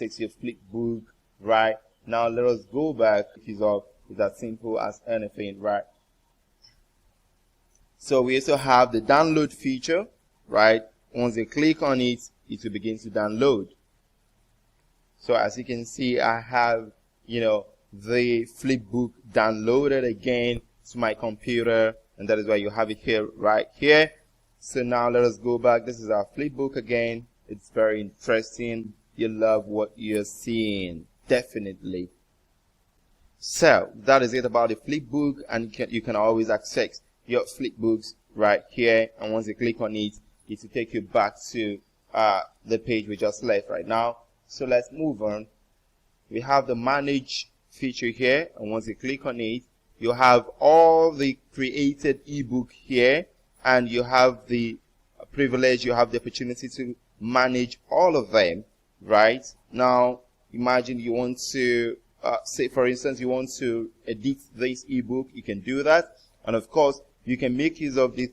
takes your flipbook, right? Now let us go back. It's as simple as anything, right? So we also have the download feature, right? Once you click on it, it will begin to download. So as you can see, I have, the flipbook downloaded again to my computer, and that is why you have it here, right here. So now let us go back. This is our flipbook again. It's very interesting. You love what you're seeing, definitely. So that is it about the flipbook, and you can always access your flipbooks right here. And once you click on it, it will take you back to the page we just left right now. So let's move on. We have the manage feature here, and once you click on it, you have all the created ebook here, and you have the privilege, you have the opportunity to manage all of them, right? Now, imagine you want to, say for instance, you want to edit this ebook, you can do that. And of course, you can make use of the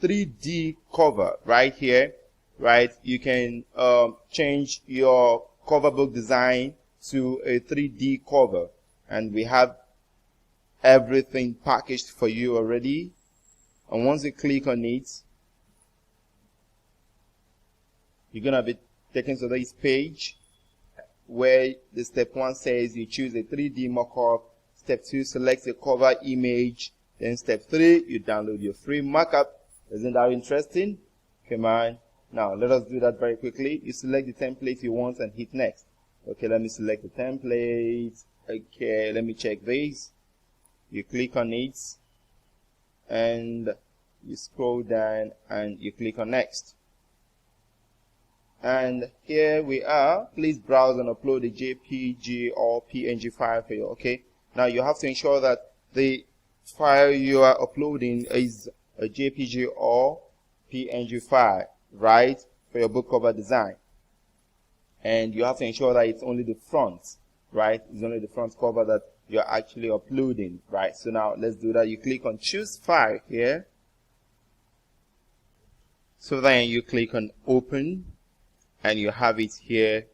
3D cover right here, right? You can change your cover book design to a 3D cover, and we have everything packaged for you already. And once you click on it, you're gonna be taken to this page where the step 1 says you choose a 3D mockup. Step 2, select a cover image. Then step 3, you download your free markup. Isn't that interesting? Come on. Now let us do that very quickly. You select the template you want and hit next. Okay, let me select the template. Okay, let me check this. You click on it and you scroll down and you click on next. And here we are. Please browse and upload a JPG or PNG file for you. Okay, now you have to ensure that the file you are uploading is a JPG or PNG file, right, for your book cover design. And you have to ensure that it's only the front, right? It's only the front cover that you're actually uploading, right? So now let's do that. You click on choose file here. So then you click on open, and you have it here,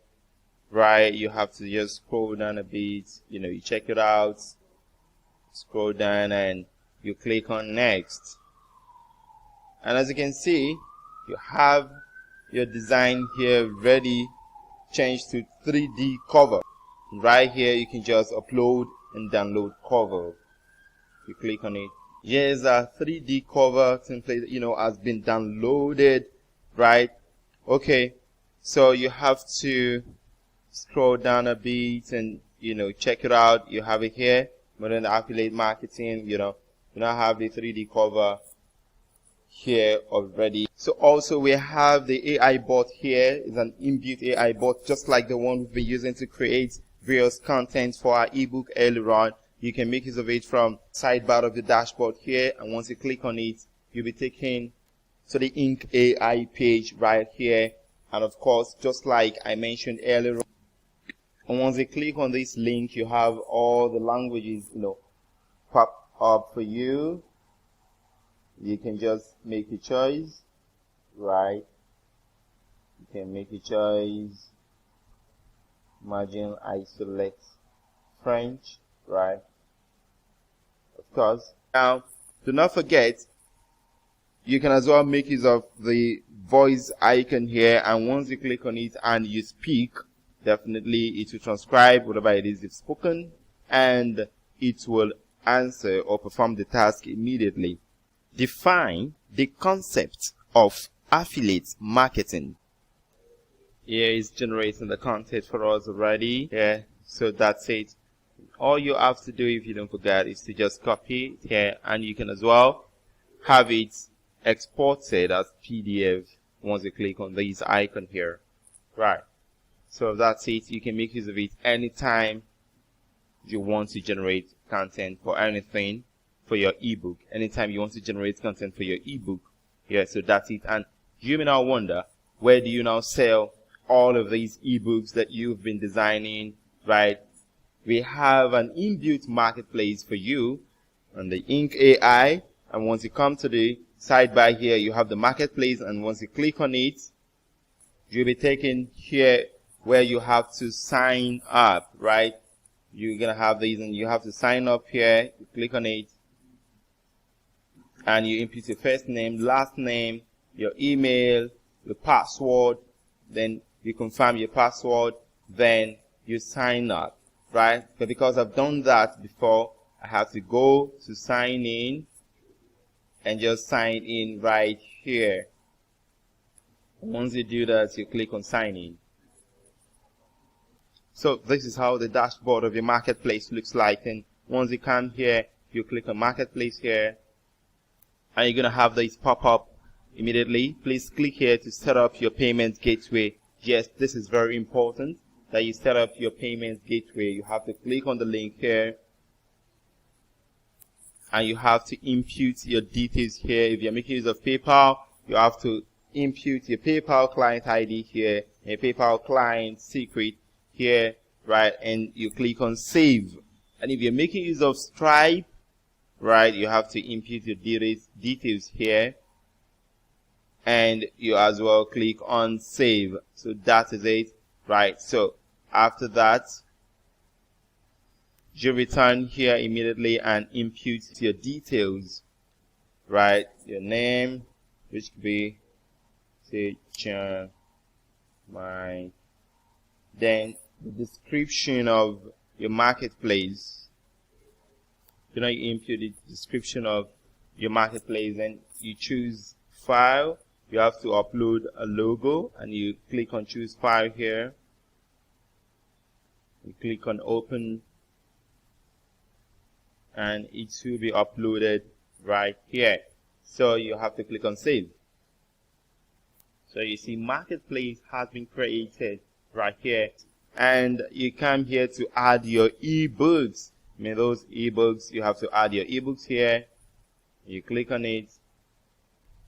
right? You have to just scroll down a bit, you check it out, scroll down, and you click on next. And as you can see, you have your design here ready, changed to 3D cover. Right here, you can just upload and download cover. You click on it. Here's a 3D cover template, has been downloaded, right? Okay, so you have to scroll down a bit and, check it out. You have it here. But then affiliate marketing, you now have the 3D cover here already. So also we have the AI bot here. It's an inbuilt AI bot, just like the one we've been using to create various content for our ebook earlier on. You can make use of it from sidebar of the dashboard here, and once you click on it, you'll be taken to the Ink AI page right here. And of course, just like I mentioned earlier on, and once you click on this link, you have all the languages, pop up for you. You can just make a choice, right? You can make a choice. Imagine I select French, right? Of course. Now, do not forget, you can as well make use of the voice icon here, and once you click on it and you speak, definitely it will transcribe whatever it is you've spoken, and it will answer or perform the task immediately. Define the concept of affiliate marketing. Here is generating the content for us already. Yeah, so that's it. All you have to do, if you don't forget, is to just copy it here, and you can as well have it exported as PDF once you click on this icon here. Right. So that's it. You can make use of it anytime you want to generate content for anything for your ebook. Anytime you want to generate content for your ebook. Yeah, so that's it. And you may now wonder, where do you now sell all of these ebooks that you've been designing, right? We have an inbuilt marketplace for you on the Ink AI. And once you come to the sidebar here, you have the marketplace. And once you click on it, you'll be taken here where you have to sign up, right? You're gonna have these and you have to sign up here. You click on it and you input your first name, last name, your email, the password, then you confirm your password, then you sign up, right? But because I've done that before, I have to go to sign in and just sign in right here. Once you do that, you click on sign in. So this is how the dashboard of your marketplace looks like. And once you come here, you click on marketplace here, and you're going to have this pop up immediately. Please click here to set up your payment gateway. Yes, this is very important that you set up your payment gateway. You have to click on the link here, and you have to input your details here. If you're making use of PayPal, you have to input your PayPal client ID here, and your PayPal client secret here, right? And you click on save. And if you're making use of Stripe, right, you have to input your details here, and you as well click on save. So that is it, right? So after that, you return here immediately and input your details, right? Your name, which could be, say, John, then the description of your marketplace. You know, you input the description of your marketplace and you choose file. You have to upload a logo and you click on choose file here. You click on open and it will be uploaded right here. So you have to click on save. So you see marketplace has been created right here, and you come here to add your ebooks. I mean, those ebooks, you have to add your ebooks here. You click on it.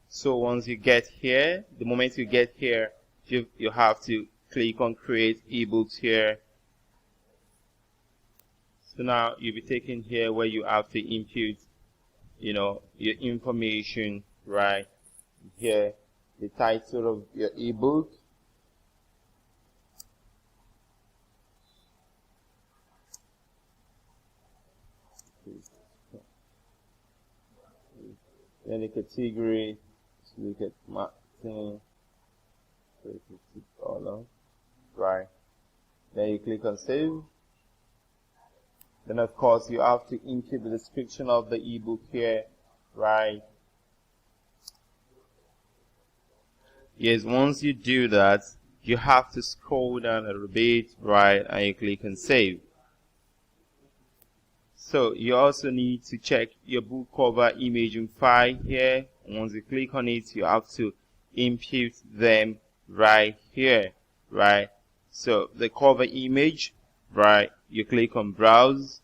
So once you get here, the moment you get here, you have to click on create ebooks here. So now you'll be taken here where you have to input, you know, your information right here, the title of your ebook, then the category, let's look at marketing, $36, right? Then you click on save. Then of course you have to input the description of the ebook here, right? Yes, once you do that, you have to scroll down a little bit, right, and you click on save. So you also need to check your book cover imaging file here. Once you click on it, you have to input them right here, right? So the cover image, right, you click on browse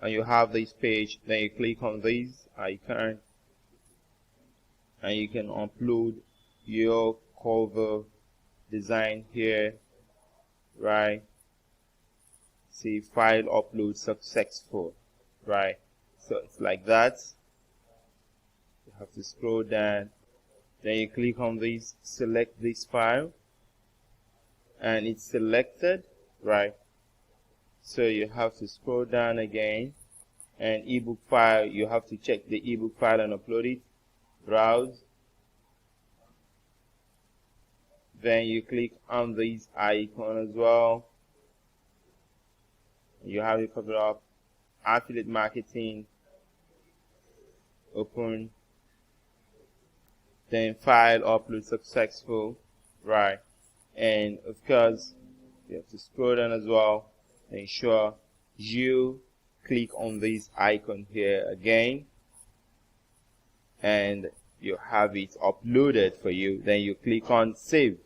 and you have this page. Then you click on this icon and you can upload your cover design here, right? See, file upload successful, right? So it's like that. You have to scroll down, then you click on this, select this file, and it's selected, right? So you have to scroll down again, and ebook file, you have to check the ebook file and upload it, browse, then you click on this icon as well. You have it covered up, affiliate marketing, open, then file upload successful, right? And of course you have to scroll down as well, ensure you click on this icon here again and you have it uploaded for you. Then you click on save.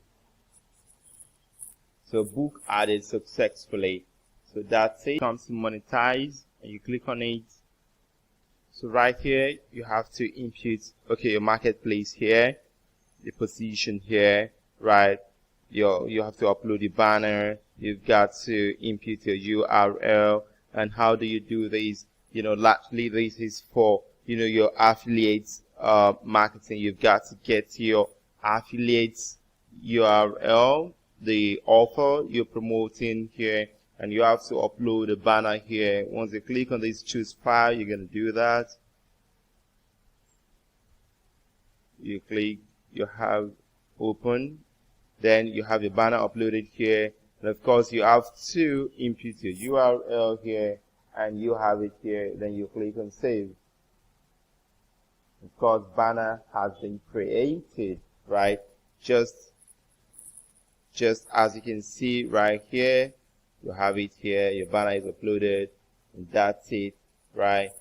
So book added successfully. So that's it. Comes to monetize and you click on it. So right here you have to input, okay, your marketplace here, the position here, right? You have to upload the banner. You've got to input your URL. And how do you do this? You know, largely this is for, you know, your affiliates marketing. You've got to get your affiliates URL, the offer you're promoting here, and you have to upload a banner here. Once you click on this choose file, you're going to do that. You click, you have open, then you have your banner uploaded here, and of course you have to input your URL here, and you have it here. Then you click on save. Of course, banner has been created, right? Just as you can see right here, you have it here, your banner is uploaded, and that's it, right?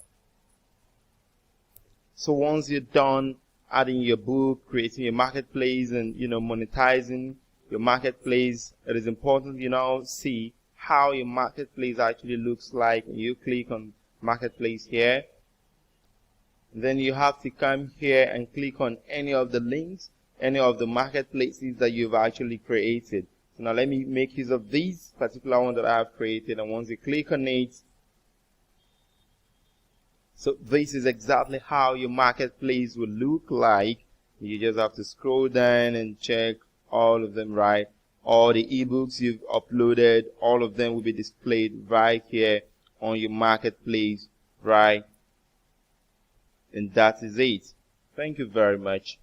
So once you're done adding your book, creating your marketplace, and monetizing your marketplace, it is important you now see how your marketplace actually looks like. And you click on marketplace here, and then you have to come here and click on any of the links, any of the marketplaces that you've actually created. So now let me make use of this particular one that I have created, and once you click on it, so this is exactly how your marketplace will look like. You just have to scroll down and check all of them, right? All the ebooks you've uploaded, all of them will be displayed right here on your marketplace, right? And that is it. Thank you very much.